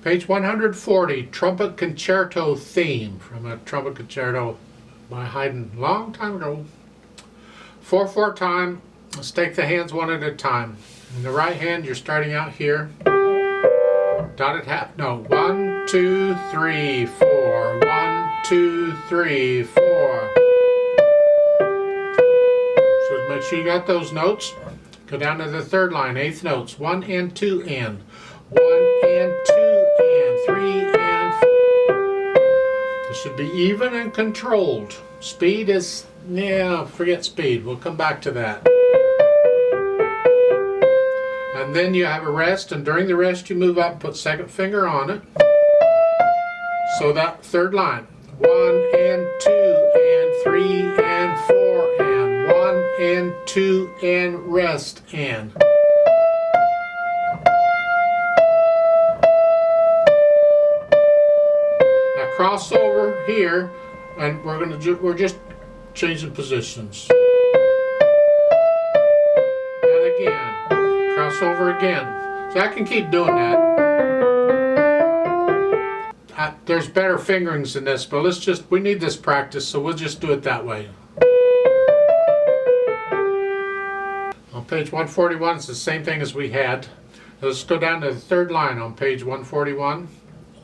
Page 140, Trumpet Concerto Theme from a Trumpet Concerto by Haydn, long time ago. 4/4 time. Let's take the hands one at a time. In the right hand, you're starting out here. Dotted half note. 1, 2, 3, 4. 1, 2, 3, 4. So make sure you got those notes. Go down to the third line, eighth notes. 1 and 2 and. 1 and 2 and 3 and 4. This should be even and controlled. Speed is, yeah, forget speed. We'll come back to that. And then you have a rest, and during the rest you move up and put second finger on it. So that third line. 1 and 2 and 3 and 4 and 1 and 2 and rest and. Cross over here, and we're just changing positions. And again, cross over again. So I can keep doing that. There's better fingerings than this, but we need this practice, so we'll just do it that way. On page 141, it's the same thing as we had. Let's go down to the third line on page 141.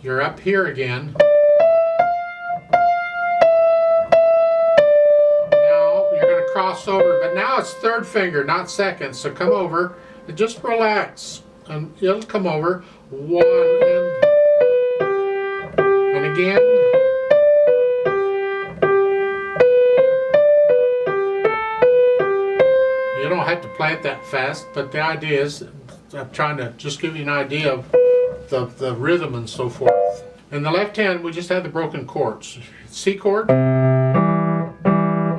You're up here again. Cross over, but now it's third finger, not second. So come over and just relax, and it'll come over. 1 and again. You don't have to play it that fast, but the idea is I'm trying to just give you an idea of the rhythm and so forth. In the left hand, we just have the broken chords. C chord.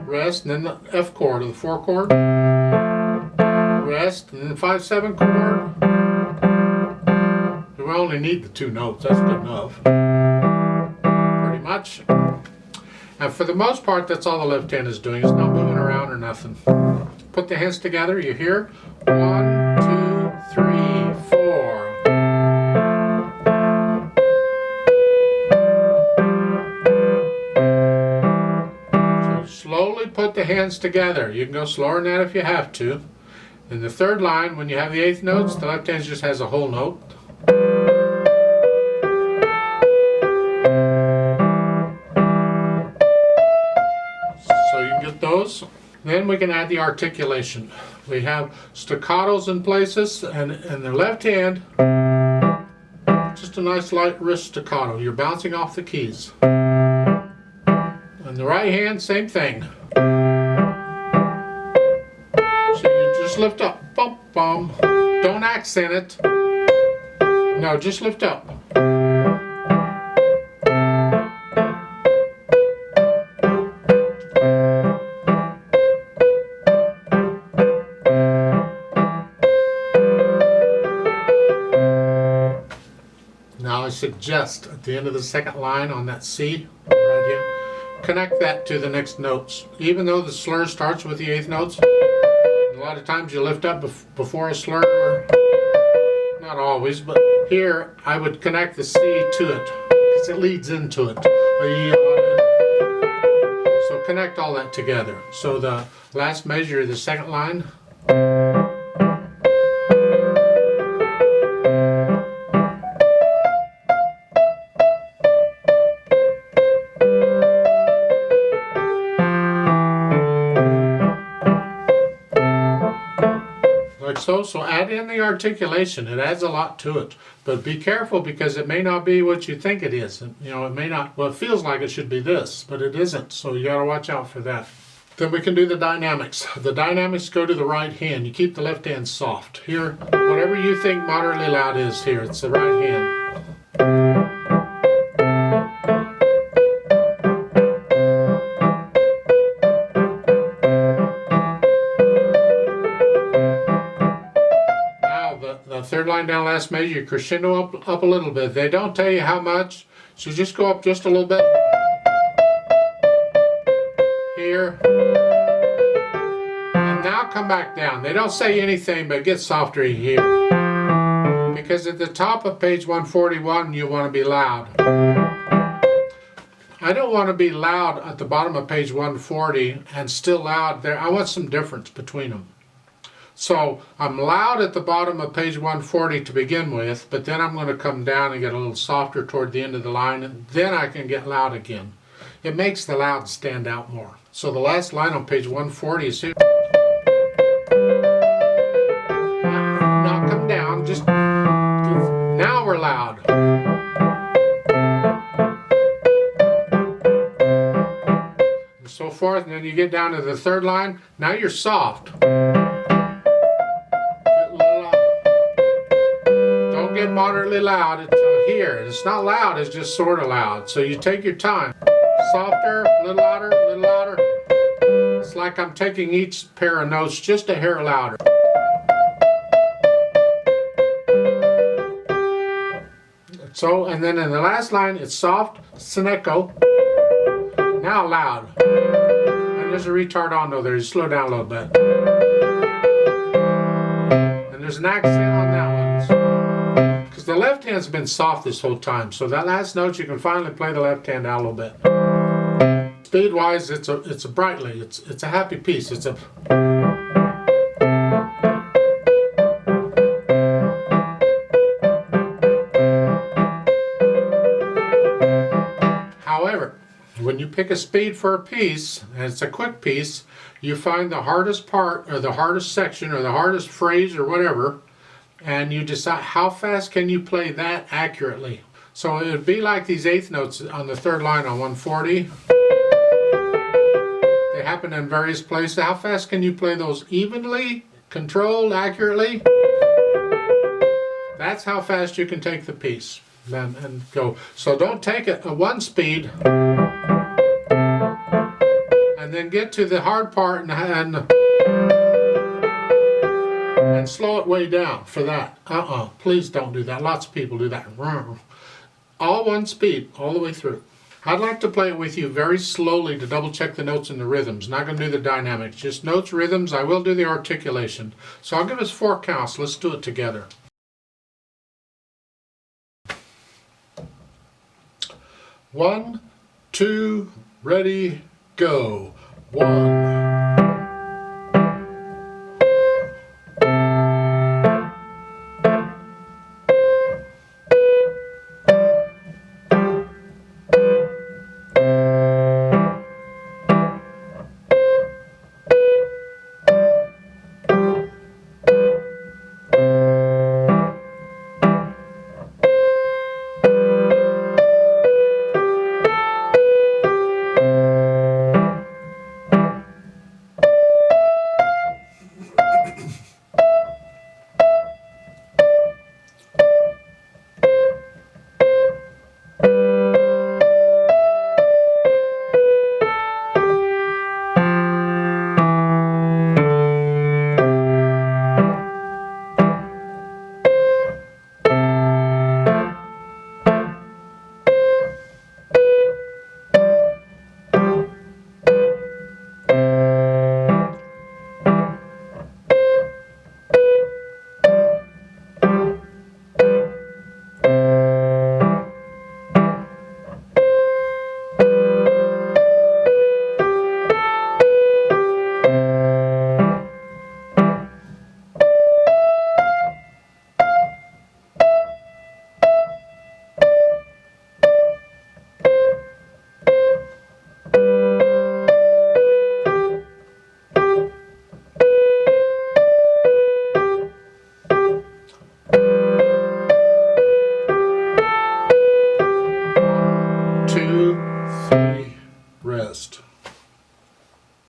Rest, and then the F chord or the 4 chord, rest, and then the 5/7 chord. We only need the 2 notes, that's good enough. Pretty much. And for the most part, that's all the left hand is doing. It's not moving around or nothing. Put the hands together, you hear? 1, 2, 3, 4. Slowly put the hands together. You can go slower than that if you have to. In the third line, when you have the eighth notes, the left hand just has a whole note. So you can get those. Then we can add the articulation. We have staccatos in places, and in the left hand, just a nice light wrist staccato. You're bouncing off the keys. On the right hand, same thing. So you just lift up, bump, bum. Don't accent it. No, just lift up. Now I suggest at the end of the second line on that C, right here, connect that to the next notes. Even though the slur starts with the eighth notes, a lot of times you lift up before a slur, or not always, but here I would connect the C to it because it leads into it. So connect all that together. So the last measure of the second line. So add in the articulation. It adds a lot to it. But be careful because it may not be what you think it is. You know, it may not, well, it feels like it should be this, but it isn't. So you got to watch out for that. Then we can do the dynamics. The dynamics go to the right hand. You keep the left hand soft. Here, whatever you think moderately loud is here, it's the right hand. Third line down, last measure, crescendo up a little bit. They don't tell you how much, so just go up just a little bit. Here. And now come back down. They don't say anything, but get softer here. Because at the top of page 141 you want to be loud. I don't want to be loud at the bottom of page 140 and still loud there. I want some difference between them. So I'm loud at the bottom of page 140 to begin with, but then I'm going to come down and get a little softer toward the end of the line, and then I can get loud again. It makes the loud stand out more. So the last line on page 140 is here. Not come down, just now we're loud. And so forth, and then you get down to the third line. Now you're soft. Get moderately loud until here. It's not loud, it's just sort of loud. So you take your time. Softer, a little louder, a little louder. It's like I'm taking each pair of notes just a hair louder. So, and then in the last line, it's soft, seneco. Now loud. And there's a retardando there. You slow down a little bit. And there's an accent on that one. Because the left hand's been soft this whole time, so that last note you can finally play the left hand out a little bit. Speed wise, it's a brightly, it's a happy piece. It's a However, when you pick a speed for a piece, and it's a quick piece, you find the hardest part or the hardest section or the hardest phrase or whatever, and you decide how fast can you play that accurately. So it would be like these eighth notes on the third line on 140. They happen in various places. How fast can you play those evenly, controlled, accurately? That's how fast you can take the piece and go. So don't take it at one speed and then get to the hard part and slow it way down for that. Please don't do that. Lots of people do that. All one speed, all the way through. I'd like to play it with you very slowly to double check the notes and the rhythms. Not going to do the dynamics, just notes, rhythms. I will do the articulation. So I'll give us 4 counts. Let's do it together. 1, 2, ready, go. 1. Two, three.